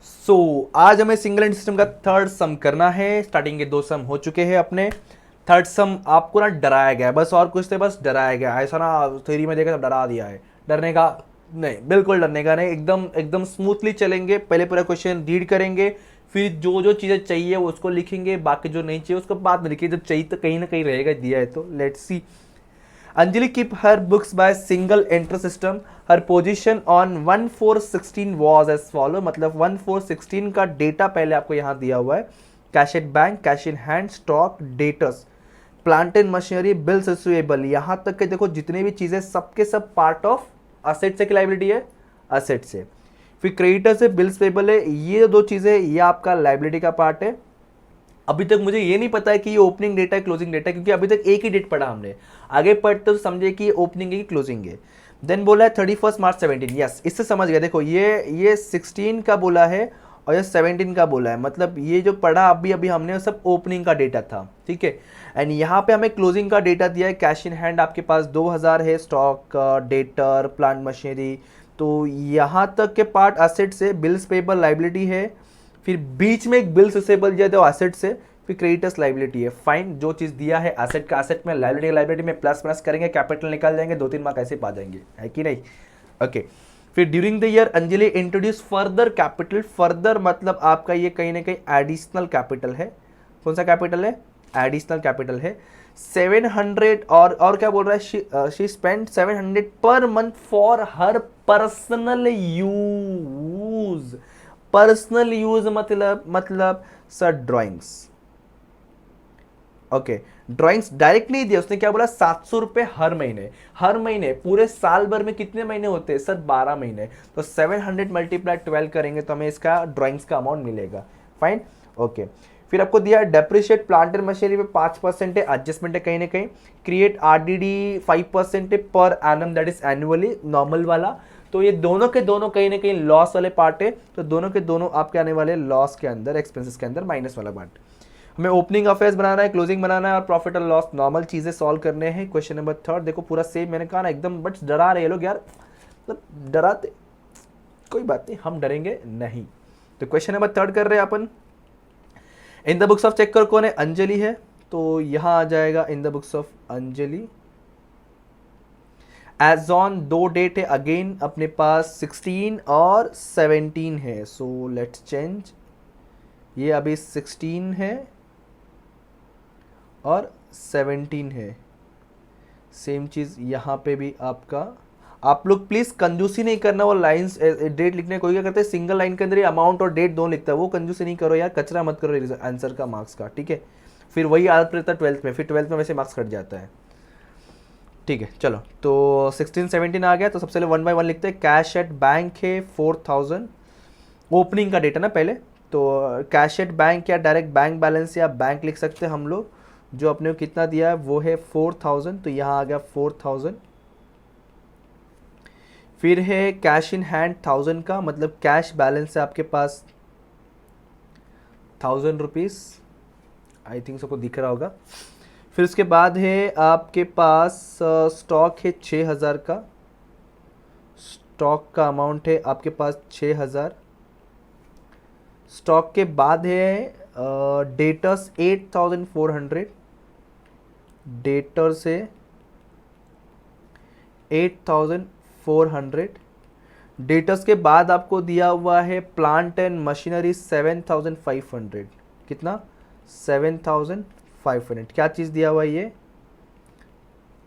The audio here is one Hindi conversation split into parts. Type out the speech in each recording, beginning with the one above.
आज हमें सिंगल एंड सिस्टम का थर्ड सम करना है। स्टार्टिंग के दो सम हो चुके हैं अपने। थर्ड सम आपको ना डराया गया है, बस और कुछ नहीं, बस डराया गया है। ऐसा ना थ्योरी में देखा तो डरा दिया है, डरने का नहीं, बिल्कुल डरने का नहीं। एकदम एकदम स्मूथली चलेंगे। पहले पूरा क्वेश्चन रीड करेंगे, फिर जो जो चीज़ें चाहिए वो उसको लिखेंगे, बाकी जो नहीं चाहिए उसको बाद में लिखिए। जब चाहिए तो कहीं ना कहीं रहेगा दिया है तो। Let's see. Anjali keep her books by single entry system. Her position on 1416 was as follow, मतलब 1416 का डेटा पहले आपको यहाँ दिया हुआ है। Cash at bank, cash in hand, stock, debtors, plant and machinery, bills receivable, यहाँ तक के देखो जितने भी चीज़ें सबके सब पार्ट ऑफ असेट से लाइबिलिटी है, असेट से। फिर क्रेडिटर से बिल्स पेबल है, ये दो चीज़ें ये आपका लाइबिलिटी का पार्ट है। अभी तक मुझे ये नहीं पता है कि ये ओपनिंग डेटा है क्लोजिंग डेटा है, क्योंकि अभी तक एक ही डेट पढ़ा हमने। आगे पढ़ते तो समझे कि ये ओपनिंग है कि क्लोजिंग है। देन बोला है 31 मार्च 17, यस इससे समझ गया। देखो ये 16 का बोला है और ये 17 का बोला है, मतलब ये जो पढ़ा अभी अभी हमने वो सब ओपनिंग का डेटा था, ठीक है। एंड यहाँ पे हमें क्लोजिंग का डेटा दिया है। कैश इन हैंड आपके पास 2000 है, स्टॉक, डेटर, प्लांट मशीनरी, तो यहाँ तक के पार्ट असेट से, बिल्स पेबल लाइबिलिटी है। फिर बीच में एक बिल्स रिसेबल दिया था एसेट से, फिर क्रेडिटर्स लाइबिलिटी है। फाइन, जो चीज दिया है एसेट का एसेट में, लाइबिलिटी का लाइबिलिटी में, प्लस प्लस करेंगे, कैपिटल निकाल जाएंगे, 2-3 मार्क ऐसे पा जाएंगे, है कि नहीं। ओके। फिर during the year Anjali introduce further capital. Further मतलब आपका ये कहीं ना कहीं एडिशनल कैपिटल है। कौन सा कैपिटल है? एडिशनल कैपिटल है। 700 और क्या बोल रहा है? She spend 700 per month for her personal use. Personal use मतलब sir drawings. Okay, drawings direct नहीं दिया उसने, क्या बोला? 700 रुपए हर महीने। हर महीने पूरे साल भर में कितने महीने होते हैं सर? 12 महीने। तो 700 मल्टीप्लाई 12 करेंगे तो हमें इसका ड्राइंग्स का अमाउंट मिलेगा। Fine, okay. फिर आपको दिया है डेप्रिशिएट प्लांट एंड मशीनरी पे 5% है, एडजस्टमेंट है कहीं ना कहीं। क्रिएट आरडीडी 5% है per annum, that is annually, normal वाला। तो ये दोनों के दोनों कहीं ना कहीं लॉस वाले पार्ट है, तो दोनों के दोनों आपके आने वाले लॉस के अंदर, एक्सपेंसेस के अंदर माइनस वाला पार्ट। हमें ओपनिंग अफेयर्स बनाना है, क्लोजिंग बनाना है और प्रॉफिट और लॉस नॉर्मल चीजें सॉल्व करने हैं। क्वेश्चन नंबर 3 देखो पूरा सेम, मैंने कहा ना एकदम, बट डरा रहे लोग यार, मतलब डराते, कोई बात नहीं, हम डरेंगे नहीं। तो क्वेश्चन नंबर 3 कर रहे हैं अपन। In the books of check कर कौन है? अंजलि है, तो यहां आ जाएगा in the books of Anjali. As on the date है, अगेन अपने पास 16 और 17 है, सो लेट्स चेंज। ये अभी 16 है और 17 है, सेम चीज यहाँ पे भी आपका। आप लोग प्लीज कंजूसी नहीं करना, वो लाइंस डेट लिखने कोई क्या करते हैं सिंगल लाइन के अंदर ही अमाउंट और डेट दोनों लिखता है, वो कंजूसी नहीं करो यार, कचरा मत करो आंसर का, मार्क्स का, ठीक है। फिर वही आदत रहता है 12th में, फिर 12th में वैसे मार्क्स कट जाता है, ठीक है। चलो, तो 16-17 आ गया, तो सबसे पहले 1 बाय 1 लिखते हैं। कैश एट बैंक है 4000, ओपनिंग का डेटा ना पहले, तो कैश एट बैंक या डायरेक्ट बैंक बैलेंस या बैंक लिख सकते हैं हम लोग। जो अपने को कितना दिया है वो है 4000, तो यहाँ आ गया 4000। फिर है कैश इन हैंड 1000 का, मतलब कैश बैलेंस है आपके पास 1000 रुपीज़, आई थिंक सबको दिख रहा होगा। फिर उसके बाद है आपके पास स्टॉक है 6000 का, स्टॉक का अमाउंट है आपके पास 6000। स्टॉक के बाद है डेटर्स 8400, डेटर से 8400। डेटर्स के बाद आपको दिया हुआ है प्लांट एंड मशीनरी 7500, कितना? 7500। क्या चीज़ दिया हुआ है ये?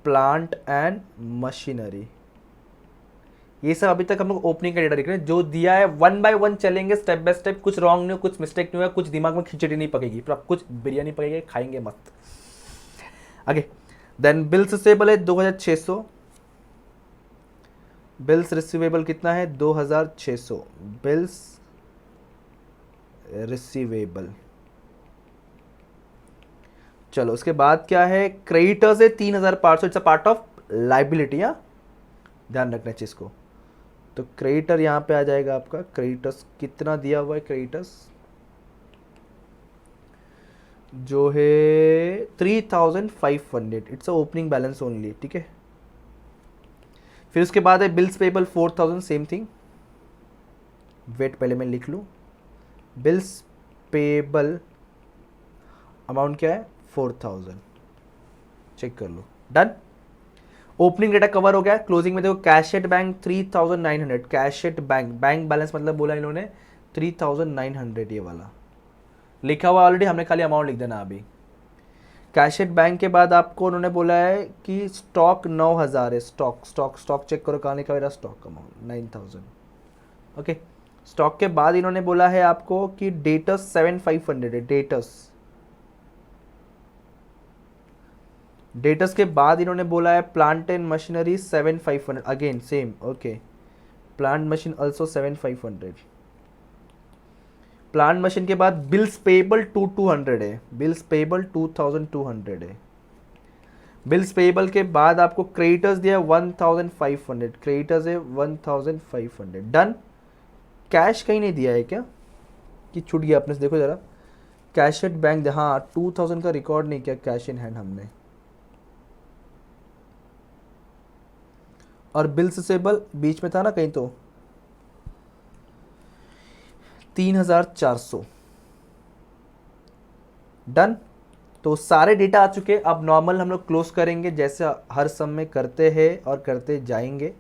Plant and machinery. ये सब अभी तक हम लोग ओपनिंग का डेटा देख रहे हैं, जो दिया है 1 बाय 1 चलेंगे, स्टेप बाय स्टेप, कुछ रॉन्ग नहीं हो, कुछ मिस्टेक नहीं हुआ, कुछ दिमाग में खिचड़ी नहीं पकेगी, पर आप कुछ बिरयानी पकेगी, खाएंगे मस्त। आगे देन बिल्स रिसीवेबल है 2600, बिल्स रिसीवेबल कितना है? 2600 बिल्स रिसीवेबल। चलो उसके बाद क्या है? क्रेडिटर्स है 3500, it's a part of liability, ध्यान रखना चीज को। तो क्रेडिटर यहाँ पे आ जाएगा आपका। क्रेडिटर्स कितना दिया हुआ है? क्रेडिटर्स जो है 3500, it's a opening balance only, ठीक है। फिर उसके बाद है bills payable 4000, same thing. Wait पहले मैं लिख लूँ। बिल्स पेबल अमाउंट क्या है 4000, चेक कर लो, डन। ओपनिंग डेटा कवर हो गया। क्लोजिंग में देखो cash at bank 3900, cash at bank, bank balance मतलब बोला इन्होंने 3900, ये वाला लिखा हुआ ऑलरेडी, हमने खाली अमाउंट लिख देना अभी। कैश एट बैंक के बाद आपको उन्होंने बोला है कि स्टॉक 9000 है, स्टॉक चेक करो कहाँ लिखा हुआ, स्टॉक अमाउंट 9000, ओके। स्टॉक के बाद इन्होंने बोला है आपको कि डेटस 7500 है, डेटस के बाद इन्होंने बोला है plant and machinery 7500, again same, okay. Plant machine also 7500। Plant machine के बाद बिल्स पेबल 2200 है, बिल्स पेबल 2200 है। बिल्स पेबल के बाद आपको क्रेडिटर्स दिया 1500, क्रेडिटर्स है 1500, डन। कैश कहीं नहीं दिया है क्या कि छूट गया अपने से, देखो जरा। कैश एट बैंक, हाँ 2000 का रिकॉर्ड नहीं किया कैश इन हैंड हमने। और बिल्स सेबल बीच में था ना कहीं, तो 3400, डन। तो सारे डेटा आ चुके। अब नॉर्मल हम लोग क्लोज करेंगे जैसे हर सम में करते हैं और करते जाएंगे।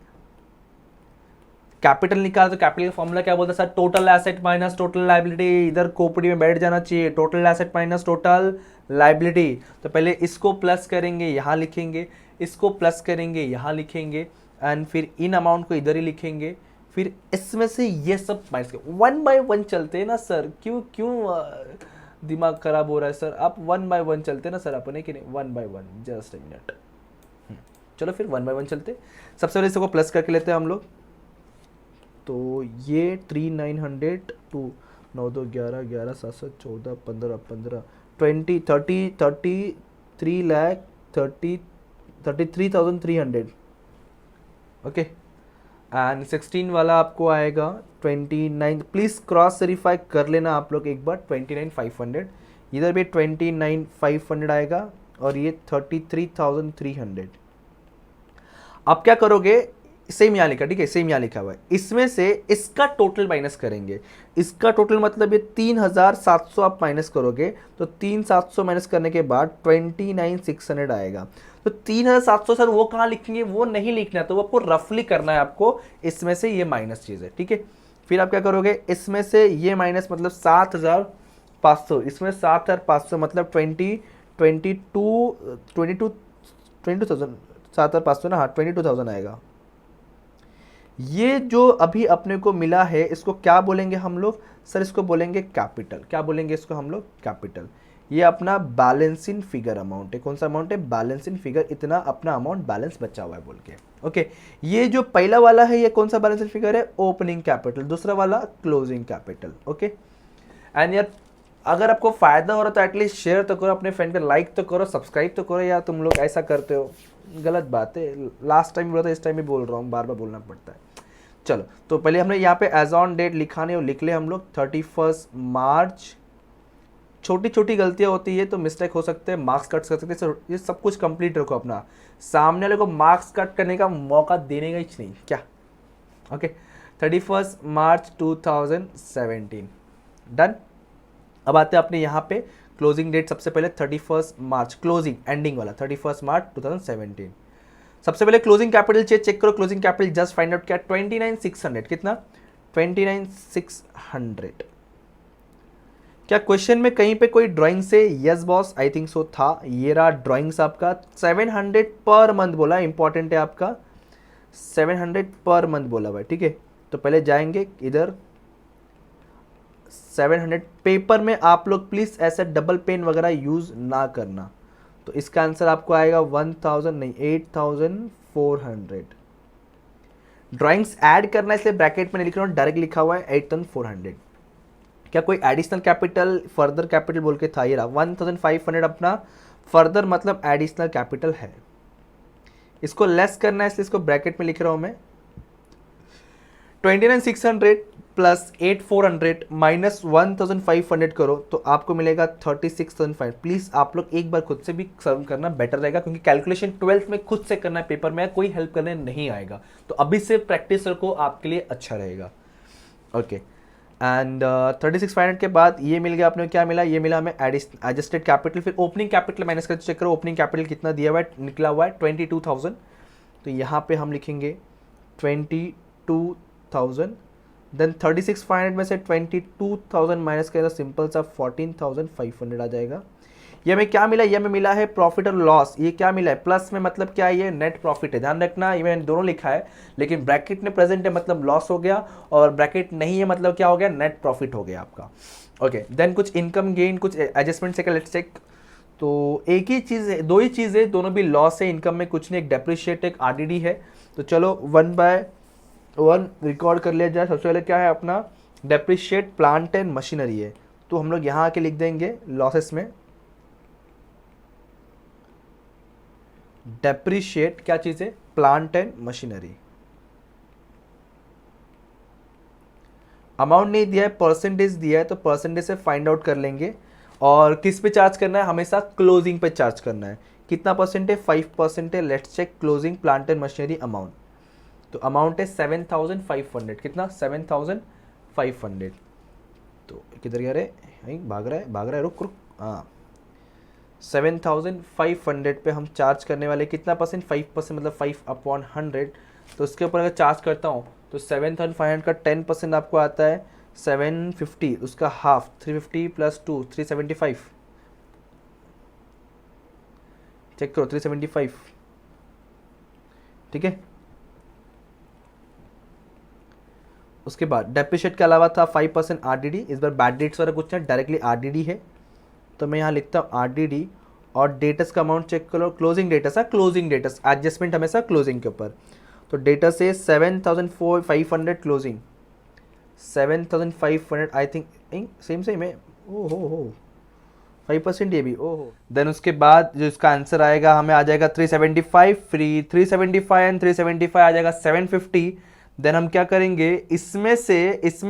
कैपिटल निकाल, तो कैपिटल का फॉर्मूला क्या बोलता है sir, total asset minus total liability. इधर खोपड़ी में बैठ जाना चाहिए, total asset minus total liability. तो पहले इसको प्लस करेंगे, यहाँ लिखेंगे, इसको प्लस करेंगे, यहाँ लिखेंगे, एंड फिर इन अमाउंट को इधर ही लिखेंगे। फिर इसमें से ये सब माइनस के 1 बाय 1 चलते हैं ना सर, क्यों दिमाग खराब हो रहा है सर, आप 1 बाय 1 चलते ना सर अपने, कि नहीं 1 बाय 1, जस्ट ए मिनट। चलो फिर 1 बाय 1 चलते। सबसे पहले इसको प्लस करके लेते हैं हम लोग। तो ये 3900 टू 9 2 11 11 7 7 14 15 15 20 30 33 लाख 33,300, ओके। एंड 16 वाला आपको आएगा 29, प्लीज़ क्रॉस वेरीफाई कर लेना आप लोग एक बार, 29,500। इधर भी 29,500 आएगा और ये 33,300। अब क्या करोगे, सेम यहाँ लिखा, ठीक है, सेम यहाँ लिखा हुआ है, इसमें से इसका टोटल माइनस करेंगे। इसका टोटल मतलब ये 3700 आप माइनस करोगे, तो 3700 माइनस करने के बाद 29,600 आएगा। तो 3700 सर वो कहाँ लिखेंगे, वो नहीं लिखना, तो वो आपको रफली करना है, आपको इसमें से ये माइनस चीज़ है, ठीक है। फिर आप क्या करोगे, इसमें से ये माइनस मतलब 7500, इसमें 7500 मतलब 22,000, 7500 ना, हाँ 22,000 आएगा। ये जो अभी अपने को मिला है इसको क्या बोलेंगे हम लोग सर, इसको बोलेंगे कैपिटल। क्या बोलेंगे इसको हम लोग, कैपिटल। ये अपना बैलेंसिंग फिगर अमाउंट है। कौन सा अमाउंट है, बैलेंसिंग फिगर, इतना अपना अमाउंट बैलेंस बचा हुआ है बोल के, ओके। ये जो पहला वाला है ये कौन सा बैलेंसिंग फिगर है, ओपनिंग कैपिटल। दूसरा वाला क्लोजिंग कैपिटल, ओके। एंड यार अगर आपको फायदा हो रहा तो एटलीस्ट शेयर तो करो अपने फ्रेंड को, लाइक तो करो, सब्सक्राइब तो करो यार। तुम लोग ऐसा करते हो, गलत बात है। लास्ट टाइम बोला था, इस टाइम भी बोल रहा हूँ, बार बार बोलना पड़ता है। चलो तो पहले हमने यहाँ पे एज ऑन डेट लिखाने और लिख ले हम लोग 31 मार्च। छोटी छोटी गलतियाँ होती है तो मिस्टेक हो सकते हैं, मार्क्स कट कर सकते हैं, ये सब कुछ कंप्लीट रखो अपना। सामने वाले को मार्क्स कट करने का मौका देने का ही नहीं क्या, ओके। 31 मार्च 2017, डन। अब आते हैं अपने यहाँ पे क्लोजिंग डेट, सबसे पहले 31 मार्च, क्लोजिंग एंडिंग वाला 31 मार्च 2017। सबसे पहले क्लोजिंग कैपिटल चेक करो, closing capital just find out क्या, 29,600, कितना 29,600। क्या क्वेश्चन में कहीं पे कोई ड्राइंग से, yes boss I think so था, ये रहा ड्राइंग्स आपका। 700 पर मंथ बोला, इंपॉर्टेंट है आपका, 700 पर मंथ बोला भाई, ठीक है। तो पहले जाएंगे इधर 700, पेपर में आप लोग प्लीज ऐसे डबल पेन वगैरह यूज ना करना। तो इसका आंसर आपको आएगा 1000 नहीं 8400। ड्राइंग्स ऐड करना है इसलिए ब्रैकेट में नहीं लिख रहा हूँ, डायरेक्ट लिखा हुआ है 8400। क्या कोई एडिशनल कैपिटल, फर्दर कैपिटल बोल के था, ये रहा 1500 अपना फर्दर मतलब एडिशनल कैपिटल है। इसको लेस करना है इसलिए इसको ब्रैकेट में लिख रहा हूं मैं। 29,600 प्लस 8400 माइनस 1500 करो तो आपको मिलेगा 36,500। प्लीज आप लोग एक बार खुद से भी सर्व करना, बेटर रहेगा, क्योंकि कैलकुलेशन 12th में खुद से करना है, पेपर में कोई हेल्प करने नहीं आएगा। तो अभी से प्रैक्टिस रखो, आपके लिए अच्छा रहेगा, ओके। एंड 36,500 के बाद ये मिल गया, अपने क्या मिला, ये मिला हमें एडजस्टेड कैपिटल। फिर ओपनिंग कैपिटल माइनस करके चेक करो, ओपनिंग कैपिटल कितना दिया हुआ है, निकला हुआ है 22,000। तो यहाँ पे हम लिखेंगे 22,000, देन 36,500 में से 22,000 माइनस करें तो सिंपल सा 14,500 आ जाएगा। ये हमें क्या मिला, ये हमें मिला है प्रॉफिट और लॉस। ये क्या मिला है, प्लस में मतलब क्या है, ये नेट प्रॉफिट है, ध्यान रखना। ये मैंने दोनों लिखा है, लेकिन ब्रैकेट में प्रेजेंट है मतलब लॉस हो गया, और ब्रैकेट नहीं है मतलब क्या हो गया, नेट प्रॉफिट हो गया आपका। ओके, देन कुछ इनकम गेन, कुछ एडजस्टमेंट से लेट्स चेक। तो एक ही चीज़ है, दो ही चीज़ है, दोनों भी लॉस है, इनकम में कुछ नहीं, एक डेप्रिशिएट एक आरडीडी है। तो चलो 1/1 रिकॉर्ड कर लिया जाए। सबसे पहले क्या है अपना, डेप्रिशिएट प्लांट एंड मशीनरी है, तो हम लोग यहाँ आके लिख देंगे लॉसेस में डेप्रिशिएट क्या चीज है, प्लांट एंड मशीनरी। अमाउंट नहीं दिया है, परसेंटेज दिया है, तो परसेंटेज से फाइंड आउट कर लेंगे। और किस पे चार्ज करना है, हमेशा क्लोजिंग पे चार्ज करना है। कितना परसेंट है, 5% है। Let's check closing plant and machinery amount. तो अमाउंट है 7,500, कितना, 7,500। तो किधर गया रे, भाग रहा है, रुक रुक, हाँ 7,500 पे हम चार्ज करने वाले, कितना परसेंट, 5% मतलब 5/100। तो उसके ऊपर अगर चार्ज करता हूँ तो 7,500 का 10% आपको आता है 750, उसका हाफ 350 + 2 375, चेक करो 375, ठीक है। उसके बाद डेप्रिशिएट के अलावा था 5% आरडीडी। इस बार बैड डेट्स वाला कुछ नहीं, डायरेक्टली आरडीडी है। तो मैं यहाँ लिखता हूँ आरडीडी, और डेटस का अमाउंट चेक करो, क्लोजिंग डेटस है, क्लोजिंग डेटस, एडजस्टमेंट हमेशा क्लोजिंग के ऊपर। तो डेटा से 7,500 क्लोजिंग, 7,500 आई थिंक सेम है। ओ हो 5% ये भी, ओहो। देन उसके बाद जो इसका आंसर आएगा, हमें आ जाएगा 375 फ्री, 375 एंड 375 आ जाएगा 750। देन हम क्या करेंगे, इसमें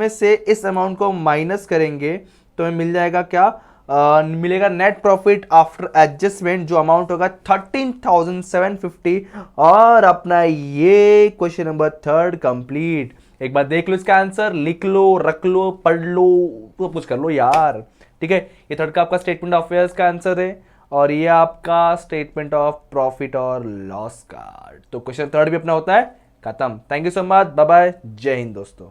से इस अमाउंट को माइनस करेंगे, तो हमें मिल जाएगा क्या, मिलेगा नेट प्रॉफिट आफ्टर एडजस्टमेंट, जो अमाउंट होगा 13,750। और अपना ये क्वेश्चन नंबर 3 कंप्लीट। एक बार देख लो इसका आंसर, लिख लो, रख लो, पढ़ लो, तो कुछ कर लो यार, ठीक है। ये थर्ड का आपका स्टेटमेंट ऑफ अफेयर्स का आंसर है, और ये आपका स्टेटमेंट ऑफ प्रॉफिट और लॉस का। तो क्वेश्चन 3 भी अपना होता है खत्म। Thank you so much, bye bye, जय हिंद दोस्तों।